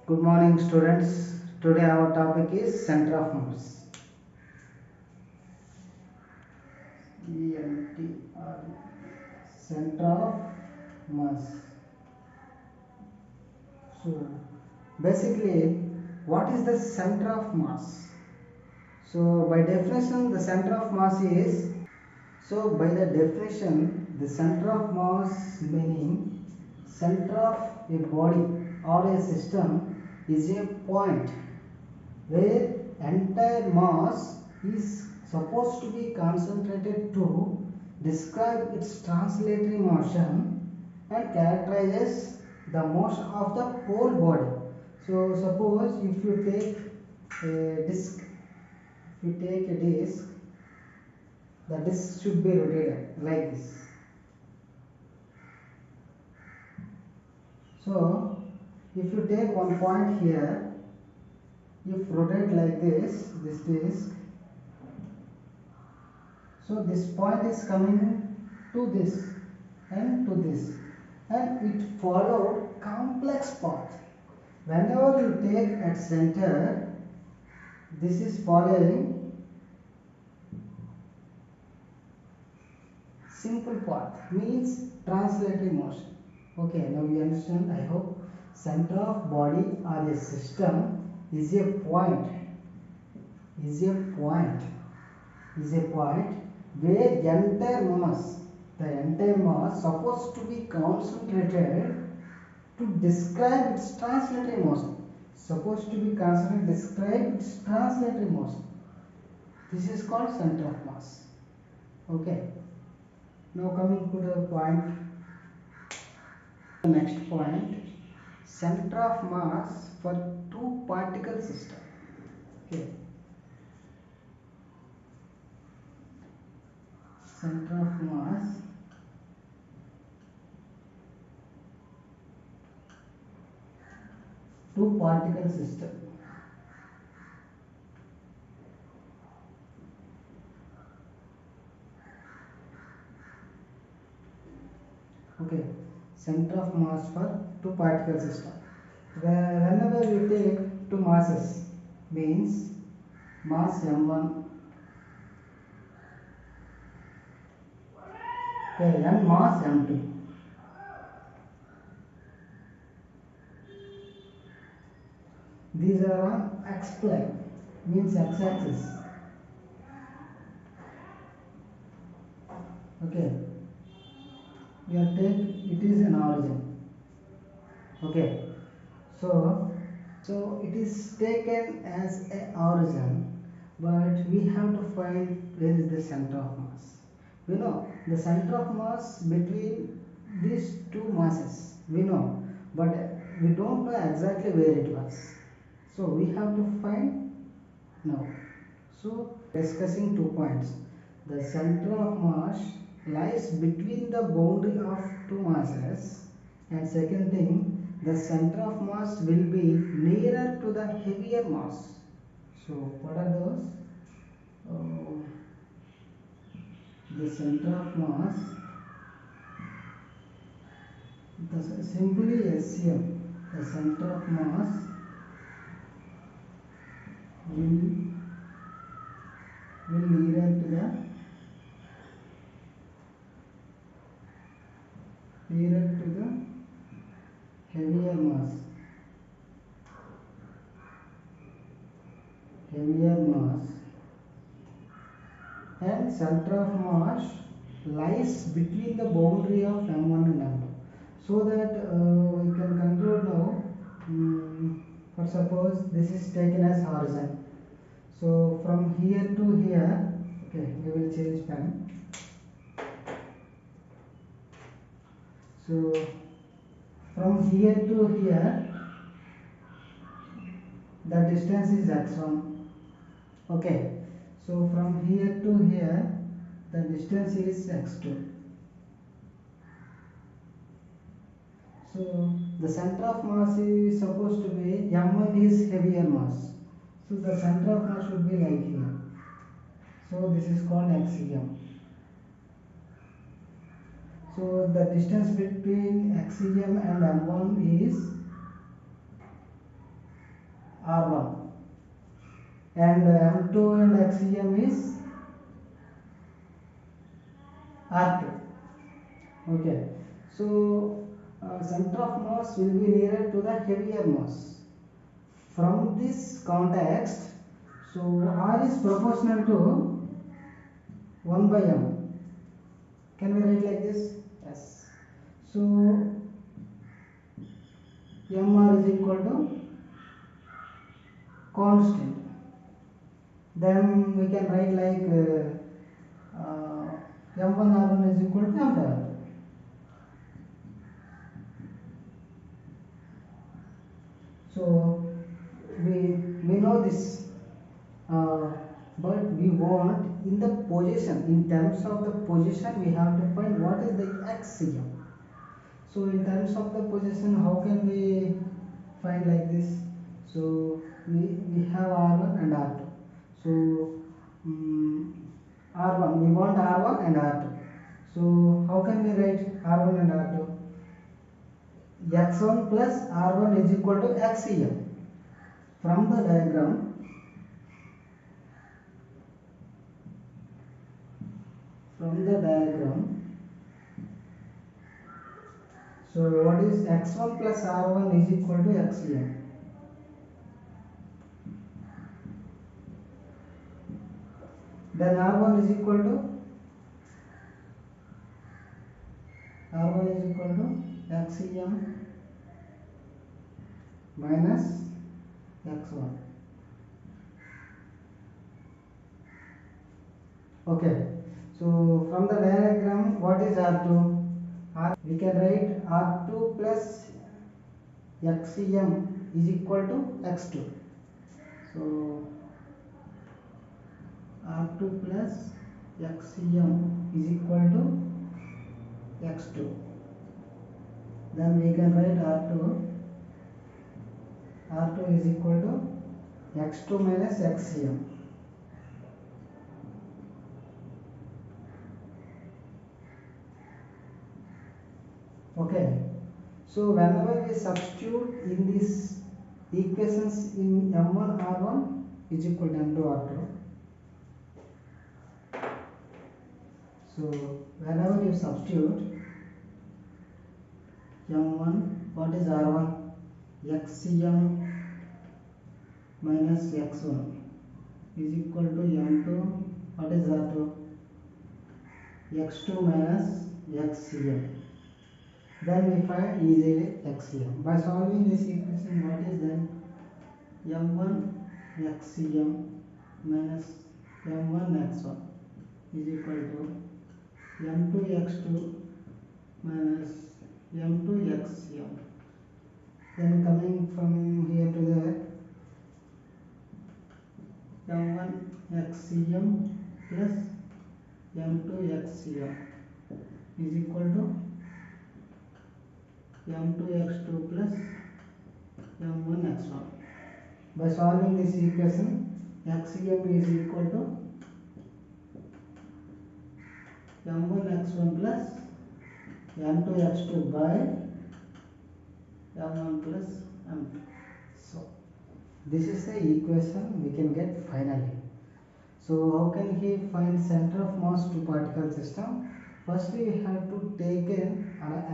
Good morning, students. Today our topic is center of mass. CNTR, center of mass. So, basically, what is the center of mass? So, by definition, the center of mass is. So, by the definition, the center of mass meaning center of a body or a system is a point where entire mass is supposed to be concentrated to describe its translatory motion and characterizes the motion of the whole body. So suppose if you take a disc, the disc should be rotated like this. So if you take one point here, if rotate like this disc, so this point is coming to this and to this, and it followed complex path. Whenever you take at center, this is following simple path, means translatory motion. Okay, now you understand, I hope. Center of body or a system is a point, where the entire mass supposed to be concentrated to describe its translatory motion. This is called center of mass. Okay. Now coming to the point. The next point, center of mass for two particle system. Okay. Center of mass two particle system. Okay, center of mass for two particle system. Whenever we take two masses, means mass m1, okay, and mass m2. These are on x plane, means x-axis. Okay, we are take it is an origin. Okay, so it is taken as an origin, but we have to find where is the center of mass. We know the center of mass between these two masses, we know, but we don't know exactly where it was. So we have to find now. So discussing 2 points. The center of mass lies between the boundary of two masses, and second thing, the center of mass will be nearer to the heavier mass. So what are those? The center of mass, simply SCM, the center of mass will nearer to the heavier mass. And center of mass lies between the boundary of M1 and M2, so that we can conclude now. For suppose this is taken as horizon, so from here to here, okay, we will change pen. So from here to here, the distance is x1. Okay, so from here to here, the distance is x2. So the center of mass is supposed to be m1 is heavier mass. So the center of mass should be like here. So this is called axiom. So the distance between axiom and m1 is R1 and M2 and XCM is R2. Okay, so center of mass will be nearer to the heavier mass. From this context, so R is proportional to 1 by M. Can we write like this? Yes. So Mr is equal to constant. Then we can write like M1 R1 is equal to M2 R2. So we know this, but we want in the position, in terms of the position we have to find what is the XCM. So in terms of the position, how can we find like this? So we have R1 and R2. So R1, we want R1 and R2. So how can we write R1 and R2? X1 plus R1 is equal to XCM. From the diagram, so what is X1 plus R1 is equal to XCM. Then R1 is equal to XCM minus X1. Okay, so from the diagram, what is R2? We can write R2 plus XCM is equal to X2. So R2 plus XCM is equal to X2. Then we can write R2 is equal to X2 minus XCM. Okay, so whenever we substitute in these equations in M1 R1 is equal to M2 R2. So whenever you substitute M1, what is R1? XCM minus X1 is equal to M2, what is R2? X2 minus XCM. Then we find easily XCM. By solving this equation, what is then? M1 XCM minus M1 X1 is equal to M2 X2 minus M2 XCM. Then coming from here to there, M1 XCM plus M2 XCM is equal to M2 X2 plus M1 X1. By solving this equation, XCM is equal to M1 X1 plus M2 X2 by M1 plus M2. So this is the equation we can get finally. So how can he find center of mass to particle system? Firstly, we have to take an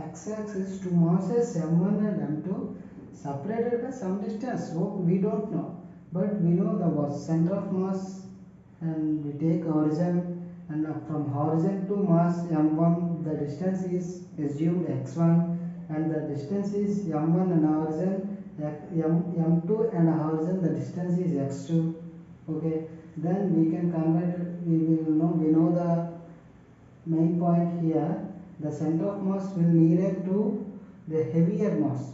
x-axis to masses M1 and M2 separated by some distance. So we don't know, but we know the center of mass, and we take origin, and from origin to mass M1 the distance is assumed x1, and the distance is M1 and origin, M2 and origin the distance is x2. Okay, then we can convert, we know the main point here, the center of mass will nearer to the heavier mass.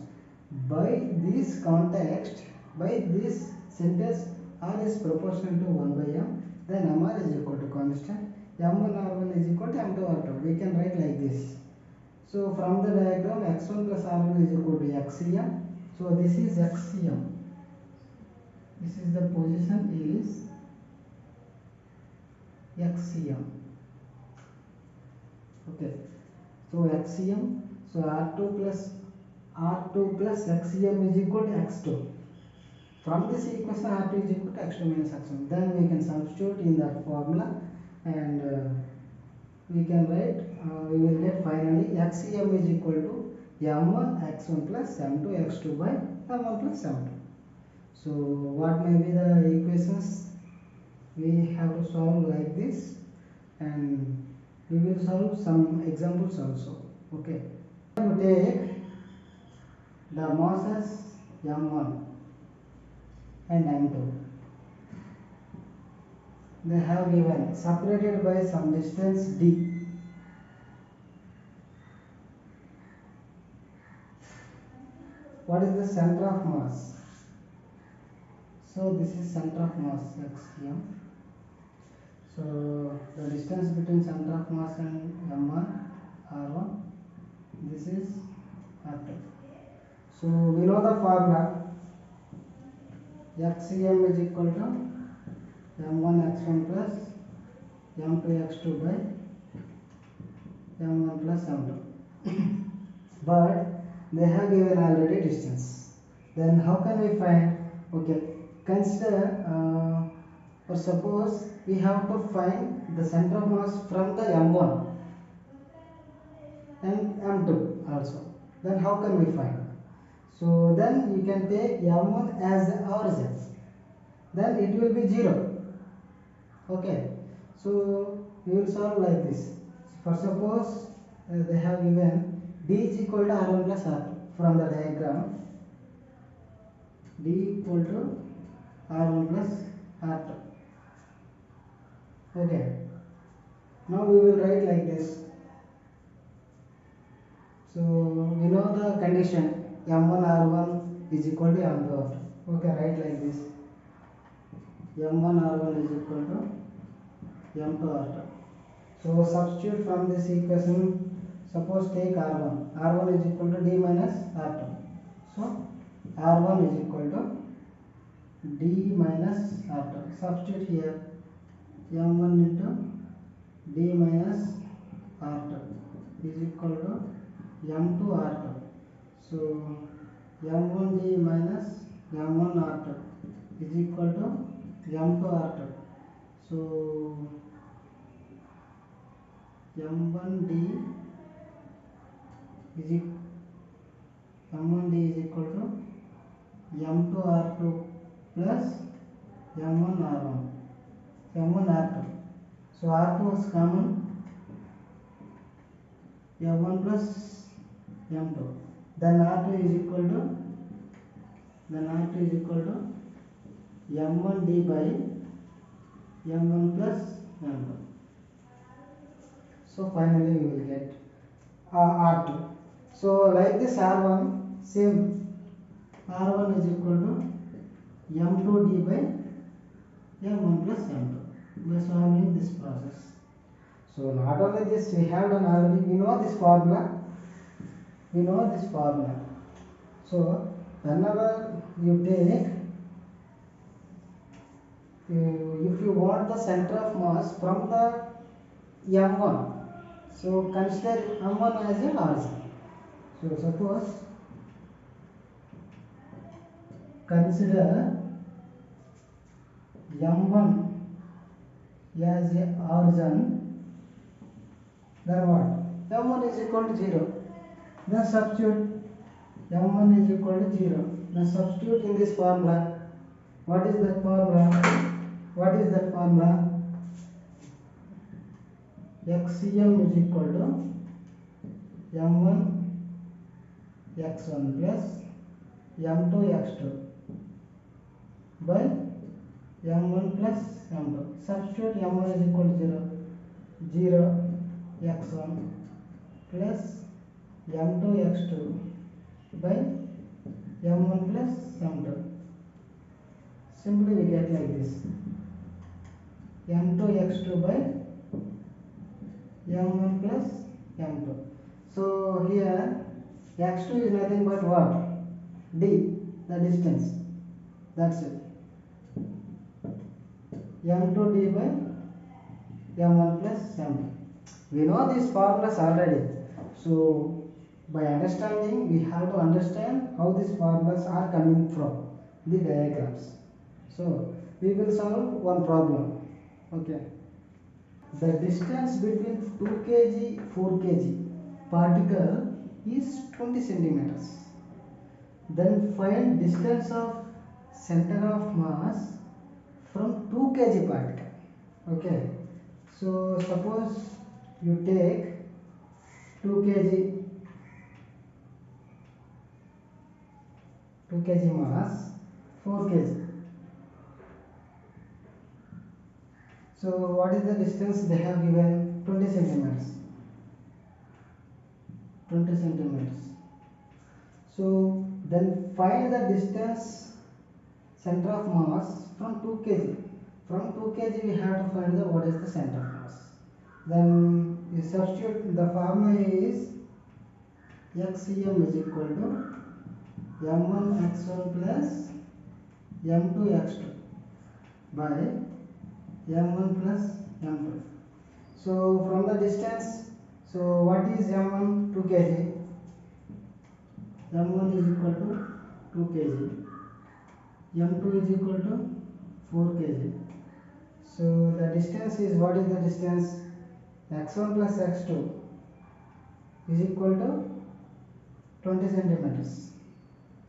By this context, by this sentence, R is proportional to 1 by M, then MR is equal to constant, M1 R1 is equal to M2 R2. We can write like this. So from the diagram, X1 plus R1 is equal to XCM. So this is XCM. This is the position is XCM. Okay, so XCM, so R2 plus XCM is equal to X2. From this equation R2 is equal to x2 minus x1. Then we can substitute in that formula, and we can write, we will get finally xm is equal to m1 x1 plus m2 x2 by m1 plus m2. So what may be the equations? We have to solve like this, and we will solve some examples also. Okay, to take the masses m1 and m2. They have given separated by some distance d. What is the center of mass? So this is center of mass xm. So the distance between center of mass and m1 r1, this is r2. So we know the formula, xm is equal to m1 x1 plus m2 x2 by m1 plus m2. But they have given already distance. Then how can we find? Okay, consider or suppose we have to find the center of mass from the m1 and m2 also. Then how can we find? So then you can take m1 as the origin. Then it will be 0. Okay. So we will solve like this. For suppose they have given d is equal to r1 plus r2 from the diagram. D equal to r1 plus r2. Okay. Now we will write like this. So we know the condition, m1 r1 is equal to m2 r2. Okay, write like this. m1 r1 is equal to m2 r2. So substitute from this equation. Suppose take r1. r1 is equal to d minus r2. So r1 is equal to d minus r2. Substitute here, m1 into d minus r2 is equal to m2 r2. So m1d minus m1 r2 is equal to m2 r2. So m1d is equal to m2 r2 plus m1 r1, m1 r2. So r2 is common, m1 plus m2. Then r2 is equal to m1d by m1 plus m2. So finally we will get r2. So like this r1, same, r1 is equal to m2d by m1 plus m2 by solving this process. So not only this, we have done already, we know this formula. So whenever you take, if you want the center of mass from the m1, so consider m1 as an origin. So suppose consider m1 as a origin, then what? m1 is equal to 0. Then substitute m1 is equal to 0. Then substitute in this formula. What is that formula? xcm is equal to m1 x1 plus m2 x2 by m1 plus m2. Substitute m1 is equal to 0 x1 plus m2 x2 by m1 plus m2. Simply we get like this, m2 x2 by m1 plus m2. So here x2 is nothing but what? D, the distance. That's it. m2d by m1 plus m2. We know these formulas already. So by understanding, we have to understand how these formulas are coming from. the diagrams. So we will solve one problem. Okay. The distance between 2 kg 4 kg particle is 20 centimeters. Then find distance of center of mass from 2 kg particle. Okay. So suppose you take 2 kg 2 kg mass 4 kg. So what is the distance they have given? 20 centimeters. 20 centimeters. So then find the distance center of mass from 2 kg. From 2 kg we have to find the what is the center of mass. Then you substitute, the formula is xcm is equal to m1 x1 plus m2 x2 by m1 plus m2. So from the distance, so what is m1? 2 kg. m1 is equal to 2 kg. m2 is equal to 4 kg. So the distance is, what is the distance? x1 plus x2 is equal to 20 centimeters.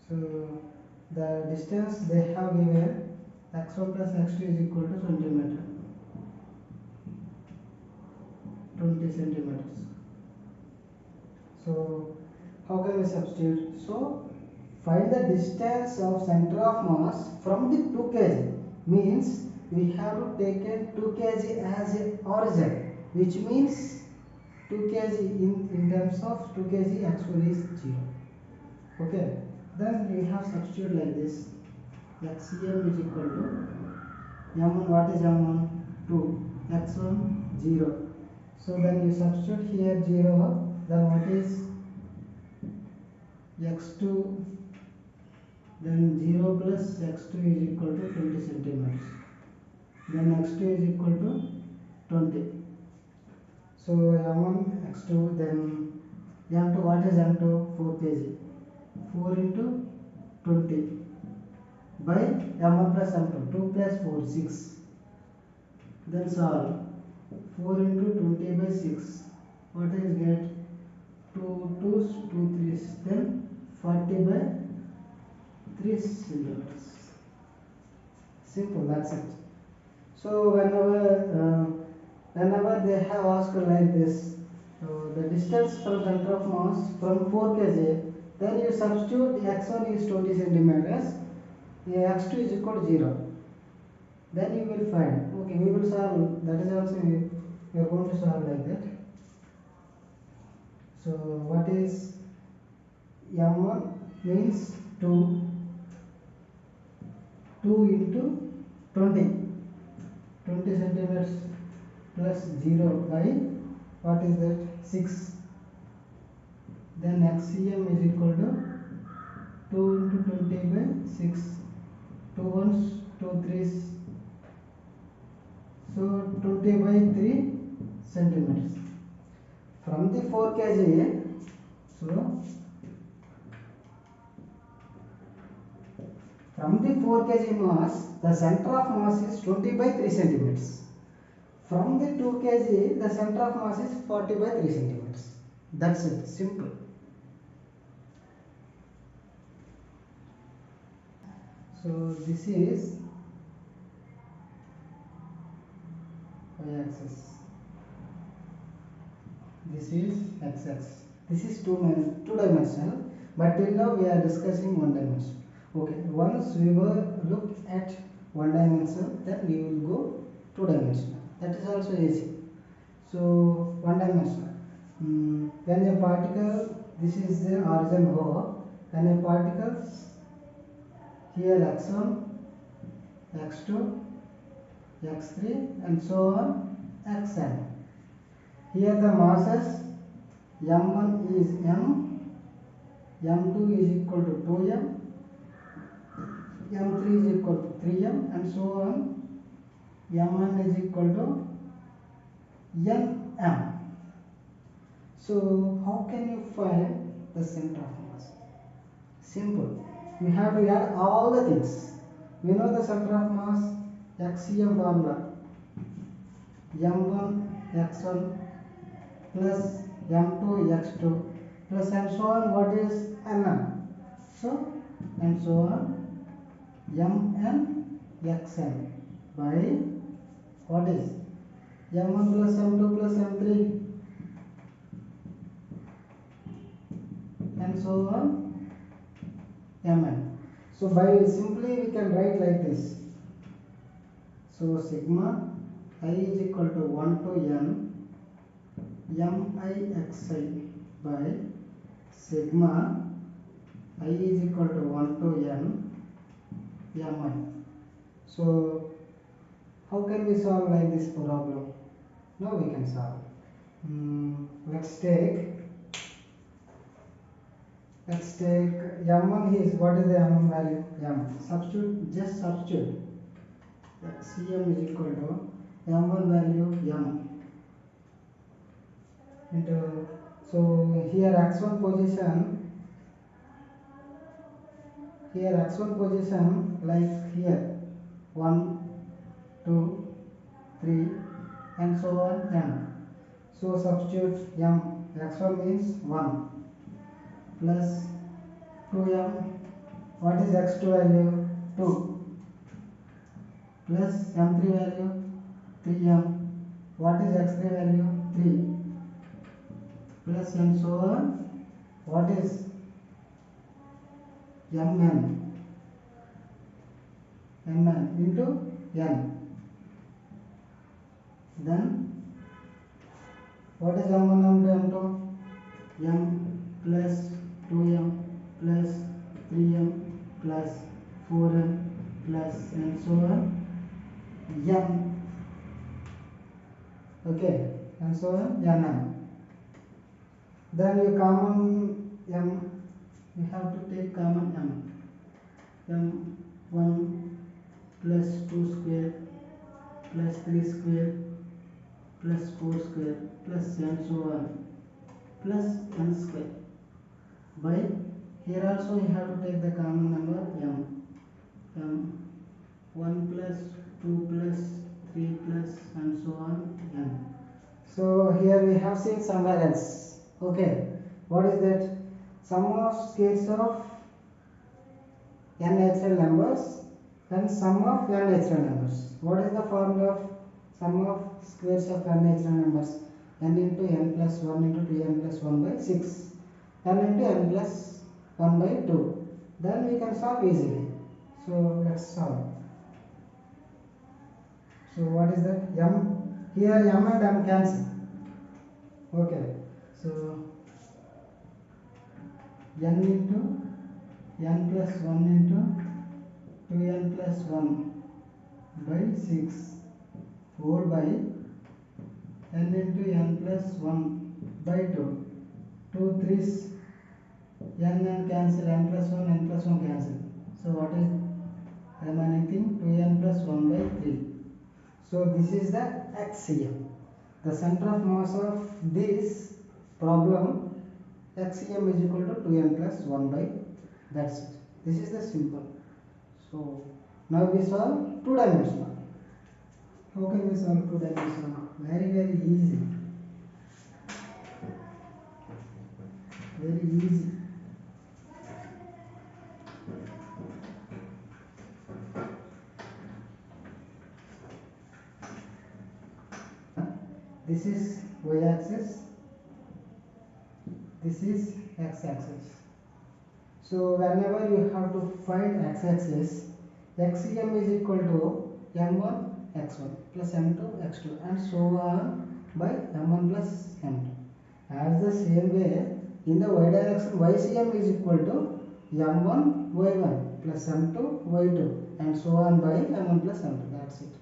So the distance they have given, x1 plus x2 is equal to 20 centimeters. So how can we substitute? So find the distance of center of mass from the 2 kg, means we have to take 2 kg as a origin, which means 2 kg in terms of 2 kg actually is 0. Okay, then we have substitute like this. xcm is equal to m1, what is m1? 2, x1 0. So then you substitute here 0, then what is x2, then 0 plus x2 is equal to 20 centimeters. Then x2 is equal to 20. So m1 x2, then m2, what is m2? 4 kg. 4 into 20 by m1 plus m2, 2 plus 4 6. Then solve. 4 into 20 by 6, what is get? 2 2s 2 3s, then 40 by 3 centimeters. Simple, that's it. So whenever they have asked like this, so the distance from center of mass from 4 kg, then you substitute x1 is 20 centimeters, x2 is equal to 0. Then you will find. Okay, we will solve. That is also we are going to solve like that. So what is m1 means 2 into 20 centimeters plus 0 by what is that? 6. Then xcm is equal to 2 into 20 by 6. 2 ones, 2 3s. So 20 by 3 centimeters. From the 4 kg, so from the 4 kg mass, the center of mass is 20 by 3 centimeters. From the 2 kg, the center of mass is 40 by 3 centimeters. That's it, simple. So this is y-axis. This is x-axis. This is two-dimensional, but till now we are discussing one dimension. Okay, once we will look at one dimensional, then we will go two-dimensional. That is also easy. So one dimensional. When a particle, this is the origin O, when a particle here x1, x2, x3 and so on xn. Here the masses m1 is m, m2 is equal to 2m, m3 is equal to 3m and so on. m1 is equal to nm. So how can you find the center of mass? Simple. we have to add all the things. We know the center of mass XCM formula, m1 x1 plus m2 x2 plus and so on. What is mn? So and so on, mn xn by what is m1 plus m2 plus m3 and so on mn. So by simply we can write like this. So sigma I is equal to 1 to n mixi by sigma I is equal to 1 to n mi. So how can we solve like this problem? Now we can solve. Let's take m1 is, what is the m1 value? M. Just substitute. Cm is equal to m1 value m into, so here x1 position like here 1 2 3 and so on n. So substitute m. X1 means 1 plus 2m. What is x2 value? 2 plus m3 value 3m. What is x3 value? 3 plus and so on. What is mn into n. Then what is m1 and m2? m plus 2m plus 3m plus 4m plus and so on n. Okay, and so on nm. Then you common m, you have to take common m. m1 plus 2 square plus 3 square plus 4 square plus and so on plus n square by, here also you have to take the common number m. m1 plus 2 plus 3 plus and so on n. So here we have seen somewhere else. Okay, what is that? Sum of squares of n natural numbers and sum of n natural numbers. What is the formula of sum of squares of n natural numbers? N into n plus 1 into 2n plus 1 by 6, n into n plus 1 by 2. Then we can solve easily. So let's solve. So what is that? M, here m and m cancel. Okay, so n into n plus 1 into 2n plus 1 by 6, 4 by n into n plus 1 by 2. 2 3s, n cancel, n plus 1 cancel. So what is remaining thing? 2n plus 1 by 3. So this is the XCM. The center of mass of this problem, XCM is equal to 2n plus 1 by, that's it. This is the simple. So now we solve 2-dimensional. How can we solve 2-dimensional? Very easy. Very easy. This is y-axis, this is x-axis. So whenever you have to find x-axis, XCM is equal to m1 x1 plus m2 x2 and so on by m1 plus m2. As the same way, in the y direction, YCM is equal to m1 y1 plus m2 y2 and so on by m1 plus m2. That's it.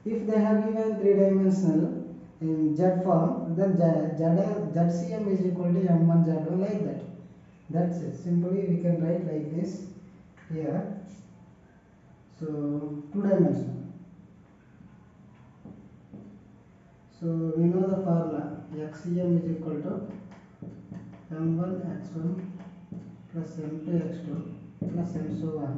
If they have given 3-dimensional in Z form, then ZCM is equal to m1 z1 like that. That's it. Simply we can write like this here. So 2-dimensional. So we know the formula. XCM is equal to m1 x1 plus m2 x2 plus and so on,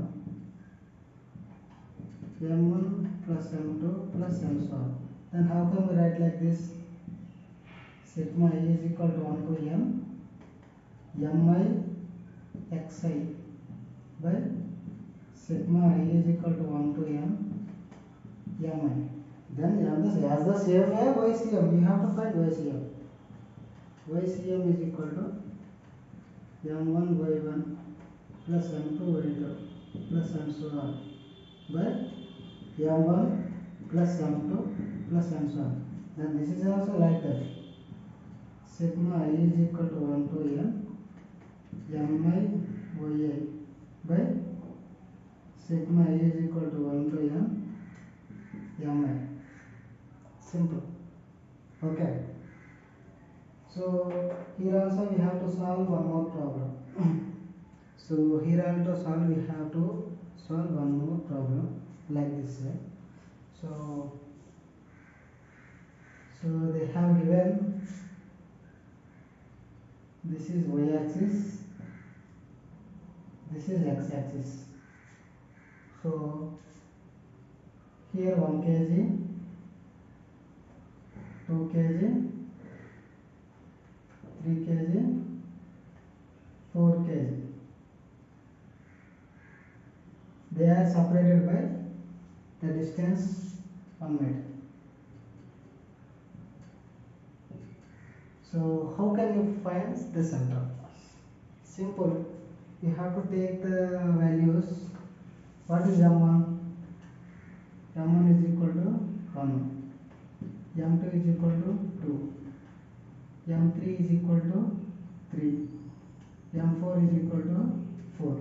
m1 plus m2 plus and so on. Then how can we write like this? Sigma I is equal to 1 to m mi xi by sigma I is equal to 1 to m mi. Then as the same way YCM, we have to find YCM. YCM is equal to m1 y1 plus m2 y2 plus and so on by m1 plus m2 plus and so on. Then this is also like that. Sigma I is equal to 1 to m mi yi by sigma I is equal to 1 to m mi. Simple. Okay. So here also we have to solve one more problem. So here also we have to solve one more problem like this. So they have given this is y axis, this is x axis. So here 1 kg, 2 kg, 3 kg, 4 kg. They are separated by the distance 1 meter. So how can you find the center of mass? Simple. You have to take the values. What is m1? m1 is equal to 1. m2 is equal to 2. m3 is equal to 3. m4 is equal to 4.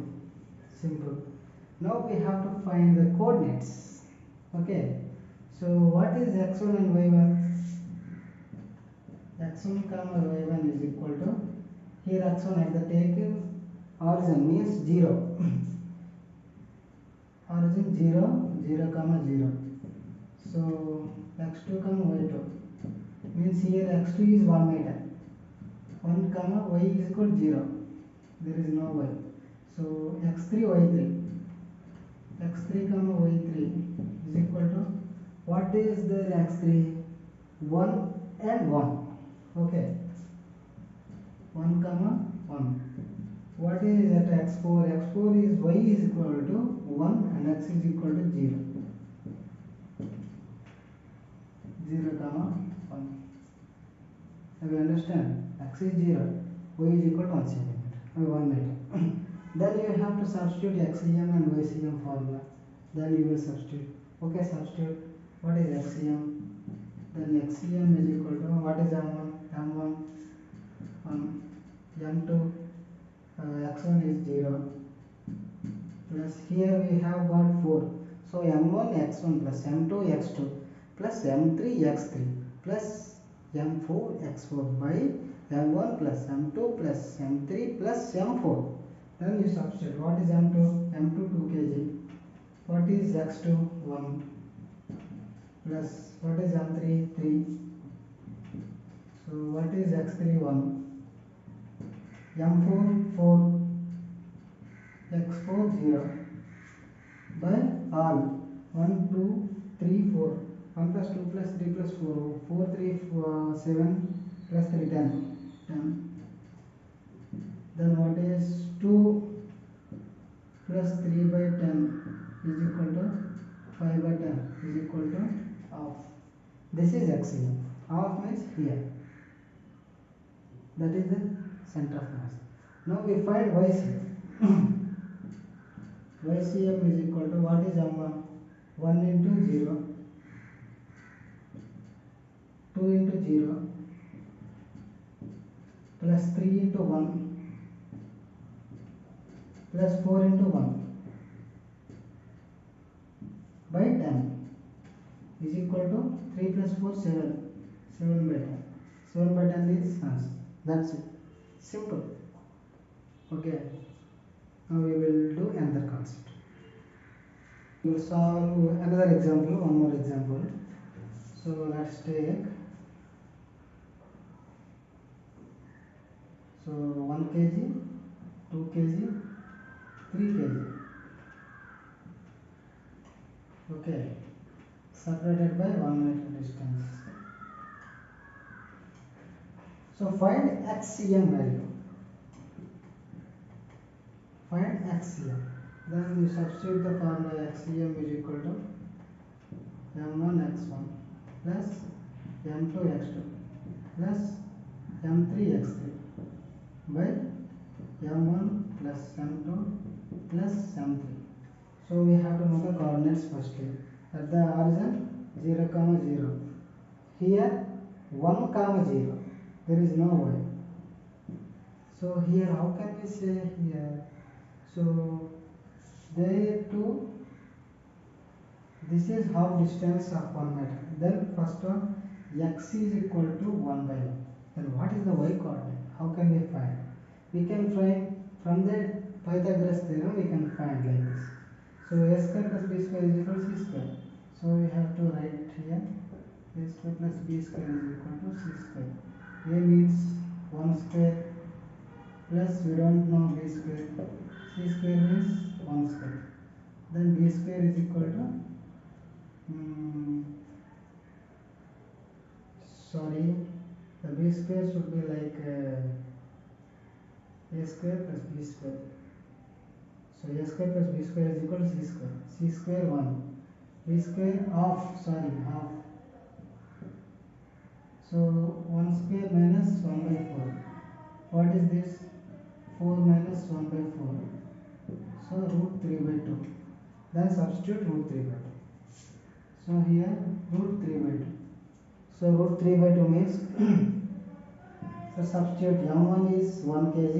Simple. Now we have to find the coordinates. Okay. So what is x1 and y1? x1 comma y1 is equal to, here x1 at the taken origin means 0. Origin 0, 0 comma 0. So x2 comma y2 means here x2 is 1 meter. 1 comma y is equal to 0. There is no y. So x3 y3. x3 comma y3 is equal to, what is the x3? 1 and 1. Okay. 1 comma 1. What is at x4? x4 is y is equal to 1 and x is equal to 0. 0 comma 1. Have you understand? X is 0, y is equal to 1 centimeter, 1 meter. Then you have to substitute XCM and YCM formula. Then you will substitute. Okay, substitute. What is XCM? Then XCM is equal to, what is M1? M1 1, M2 x1 is 0 plus here we have got 4. So M1 x1 plus M2 x2 plus M3 x3 plus M4 x4 by M1 plus M2 plus M3 plus M4. Then you substitute. What is M2? M2 2 kg. What is x2? 1 plus what is M3? 3. So what is x3? 1. M4 4, x4 0 by all 1 2 3 4, 1 plus 2 plus 3 plus 4, 4 3 7 plus 3 10. Then what is 2 plus 3 by 10 is equal to 5 by 10 is equal to half. This is XCM. Half means here. That is the center of mass. Now we find YCM. YCM is equal to, what is M1? 1 into 0, 2 into 0, plus 3 into 1, plus 4 into 1 by 10 is equal to 3 plus 4 7, 7 by 10. 7 by 10 is answer. That's it. Simple. Okay. Now we will do another concept. We will solve another example, one more example. So let's take, so 1 kg, 2 kg, 3 kg. Okay, separated by 1 meter distance. So find HCM value. Find HCM. Then you substitute the formula. HCM is equal to m1 x1 plus m2 x2 plus m3 x3 by m1 plus m2 plus m3. So we have to know the coordinates firstly. At the origin 0, 0. Here 1, 0. There is no y. So here how can we say here? So there too, this is half distance of 1 meter. Then first one, x is equal to 1 by 1. Then what is the y coordinate? How can we find? We can find from the Pythagoras theorem. We can find like this. So a square plus b square is equal to c square. So we have to write here a square plus b square is equal to c square. A means 1 square plus we don't know b square. C square means 1 square. Then b square is equal to sorry, the b square should be like a square plus b square. So a square plus b square is equal to c square. C square 1. B square half. Sorry, half. So 1 square minus 1 by 4. What is this? 4 minus 1 by 4. So root 3 by 2. Then substitute root 3 by 2. So here root 3 by 2. So root 3 by 2 means so substitute m1 is 1 kg,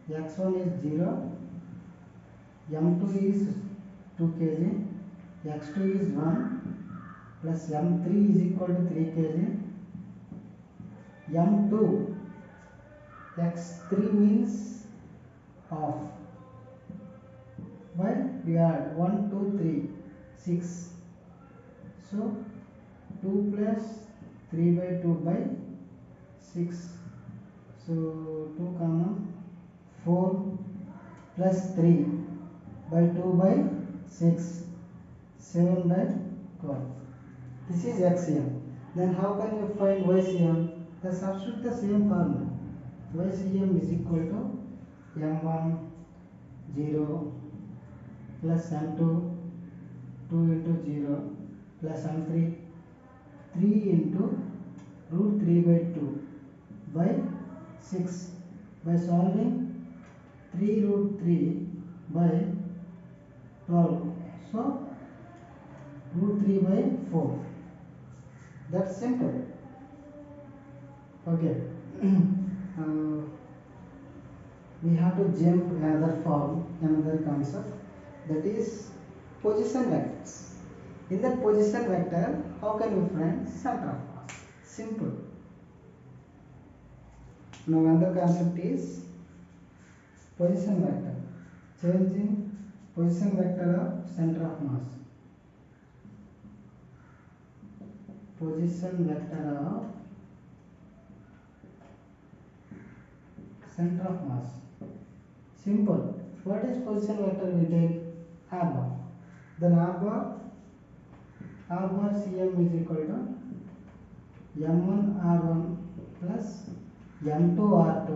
x1 is 0, m2 is 2 kg, x2 is 1 plus m3 is equal to 3 kg, m2 x3 means half. Why? We add 1, 2, 3, 6. So 2 plus 3 by 2 by 6. So 2 common 4 plus 3 by 2 by 6. 7 by 12. This is XCM. Then how can you find YCM? Then substitute the same formula. YCM is equal to M1 0 plus M2 2 into 0 plus M3 3 into root 3 by 2 by 6. By solving 3 root 3 by 12. So root 3 by 4. That's simple. Okay. We have to jump another form, another concept, that is position vectors. In that position vector, how can we find center of mass? Simple. Now another concept is position vector. Change in position vector of center of mass. Position vector of center of mass. Simple. What is position vector? We take R bar. Then R bar CM is equal to M1 R1 plus M2 R2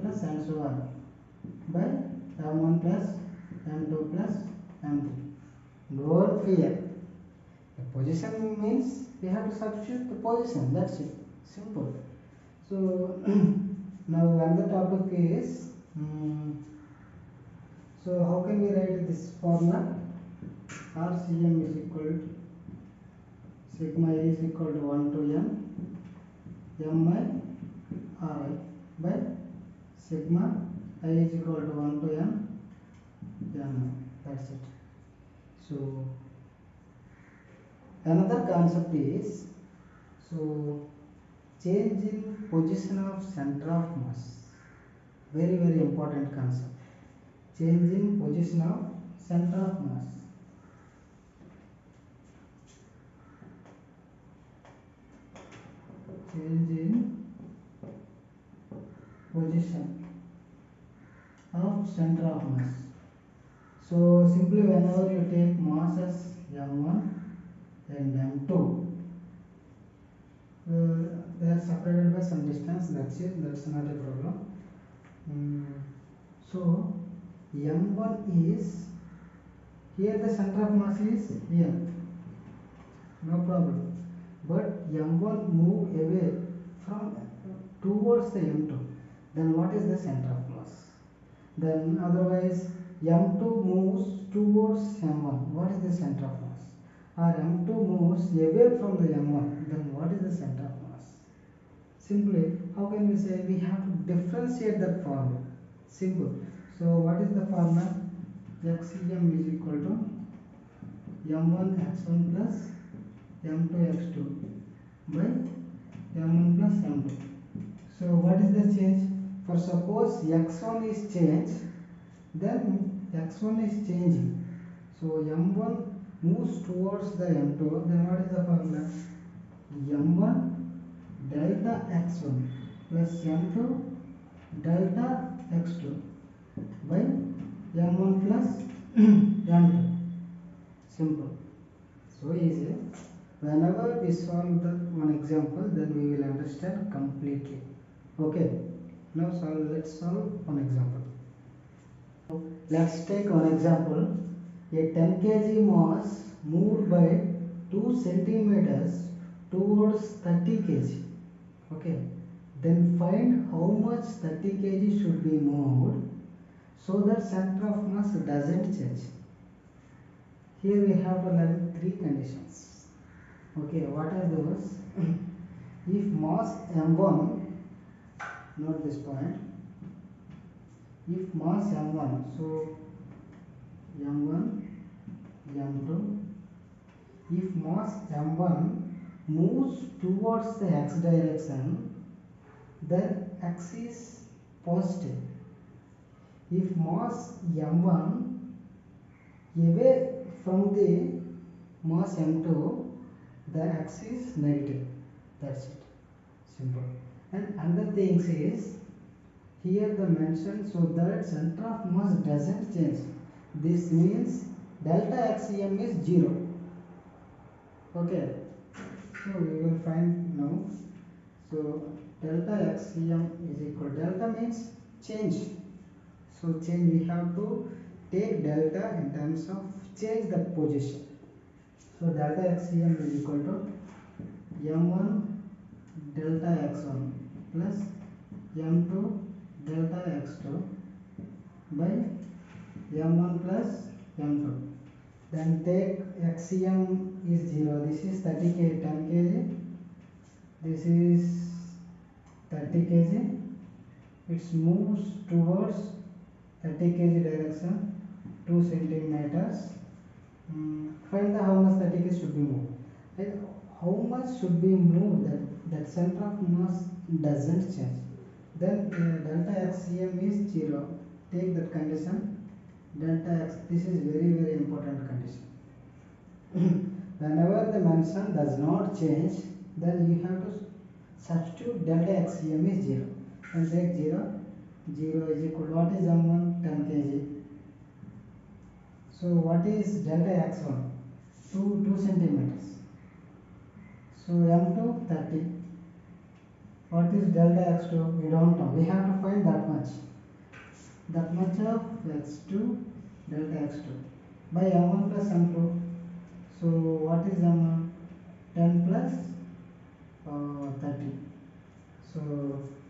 plus and so on by M1 plus M2 plus M3. Don't fear. The position means we have to substitute the position. That's it. Simple. So now another topic is so how can we write this formula? RCM is equal to sigma is equal to 1 to n mi ri by sigma I is equal to 1 to n mi. That's it. So another concept is so change in position of center of mass. Very important concept. Change in position of center of mass. Change in position of center of mass. So simply whenever you take mass as m1 and m2, they are separated by some distance, that's it, that's not a problem. So m1 is here, the center of mass is here, no problem, but m1 move away from towards the m2, then what is the center of mass? Then otherwise m2 moves towards m1, what is the center of mass? Or m2 moves away from the m1, then what is the center of mass? Simply, how can we say? We have to differentiate that formula. Simple. So what is the formula? xm is equal to m1 x1 plus m2 x2 by m1 plus m2. So what is the change? For suppose x1 is changed, then x1 is changing. So m1 moves towards the m2, then what is the formula? m1 delta x1 plus m2 delta x2 by m1 plus m2. Simple. So easy. Whenever we solve the one example, then we will understand completely. Okay. Now let's solve one example. Let's take one example. A 10 kg mass moved by 2 centimeters towards 30 kg. Okay. Then find how much 30 kg should be moved so that center of mass doesn't change. Here we have to learn 3 conditions. Okay, what are those? If mass m1, note this point. If mass m1, so m1, m2. If mass m1 moves towards the x direction, then x is positive. If mass m1 away from the mass m2, the x is negative. That's it. Simple. And another thing is, here the mention so that center of mass doesn't change. This means delta xm is 0. Okay. So we will find now. So delta xm is equal, delta means change. So change, we have to take delta in terms of change the position. So delta xm is equal to m1 delta x1 plus m2 delta x2 by m1 plus m2. Then take xm is 0. This is 30 kg, 10 kg. This is 30 kg. It moves towards 30 kg direction, 2 centimeters. Find the how much 30 kg should be moved. Like how much should be moved that center of mass doesn't change. Then delta xm is 0. Take that condition. Delta x, this is very important condition. Whenever the mention does not change, then you have to substitute delta xm is 0. And take 0. 0 is equal to, what is m1? 10 kg. So what is delta x1? 2 centimeters. So m2 30. What is delta x2? We don't know. We have to find that much. That much of x2 delta x2 by m1 plus m2. So what is m1? 10 plus 30. So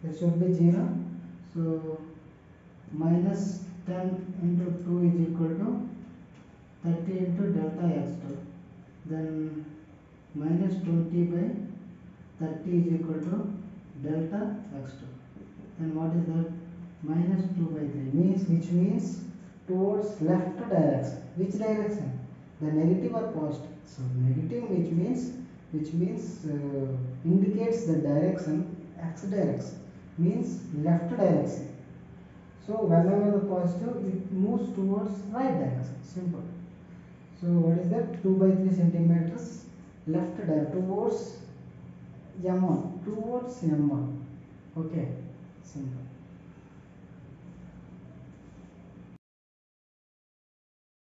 it should be 0. So minus 10 into 2 is equal to 30 into delta x2. Then minus 20 by 30 is equal to delta x2. And what is that? Minus 2 by 3 means, which means towards left direction. Which direction? The negative or positive? So negative, which means indicates the direction, x direction, means left direction. So whenever the positive, it moves towards right direction. Simple. So what is that? 2 by 3 centimeters left towards m1, towards m1. Okay, simple.